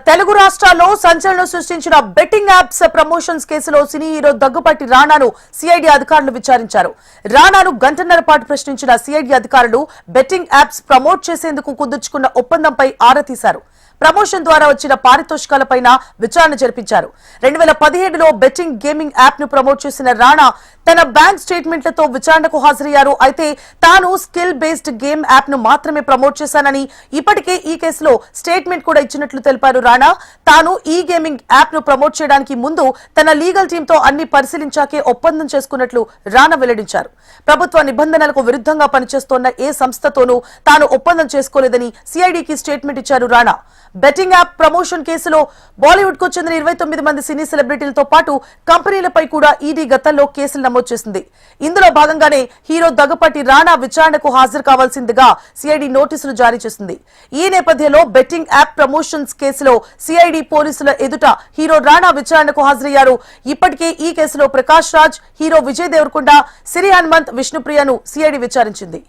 తెలుగు రాష్ట్రాల్లో సంచలనం సృష్టించిన బెట్టింగ్ యాప్స్ ప్రమోషన్స్ కేసులో సినీ హీరో దగ్గుపాటి రాణాను సిఐడి అధికారులు విచారించారు. రాణాను గంటన్నర పాటు ప్రశ్నించిన సిఐడి అధికారులు బెట్టింగ్ యాప్స్ ప్రమోట్ చేసేందుకు కుదుర్చుకున్న ఒప్పందంపై ఆరా తీశారు. ప్రమోషన్ ద్వారా వచ్చిన పారితోషికాలపైన విచారణ జరిపించారు. 2017లో బెట్టింగ్ గేమింగ్ యాప్ ను ప్రమోట్ చేసిన రాణా తన బ్యాంక్ స్టేట్మెంట్లతో విచారణకు హాజరయ్యారు. అయితే తాను స్కిల్ బేస్డ్ గేమ్ యాప్ ను మాత్రమే ప్రమోట్ చేశానని, ఇప్పటికే ఈ కేసులో స్టేట్మెంట్ కూడా ఇచ్చినట్లు తెలిపారు. రాణా తాను ఈ గేమింగ్ యాప్ ను ప్రమోట్ చేయడానికి ముందు తన లీగల్ టీంతో అన్ని పరిశీలించాకే ఒప్పందం చేసుకున్నట్లు రాణా వెల్లడించారు. ప్రభుత్వ నిబంధనలకు విరుద్ధంగా పనిచేస్తోన్న ఏ సంస్థతోనూ తాను ఒప్పందం చేసుకోలేదని సిఐడికి స్టేట్మెంట్ ఇచ్చారు రాణా. బెట్టింగ్ యాప్ ప్రమోషన్ కేసులో బాలీవుడ్ కు చెందిన 29 మంది సినీ సెలబ్రిటీలతో పాటు కంపెనీలపై కూడా ఈడీ గతంలో కేసులు నమోదు చేసింది. ఇందులో భాగంగానే హీరో దగ్గుపాటి రాణా విచారణకు హాజరు కావాల్సిందిగా సిఐడి నోటీసులు జారీ చేసింది. ఈ నేపథ్యంలో బెట్టింగ్ యాప్ ప్రమోషన్స్ కేసులో సిఐడి పోలీసుల ఎదుట హీరో రాణా విచారణకు హాజరయ్యారు. ఇప్పటికే ఈ కేసులో ప్రకాష్ రాజ్, హీరో విజయ్ దేవరకొండ, సిరి హనుమంత్, విష్ణుప్రియను సిఐడి విచారించింది.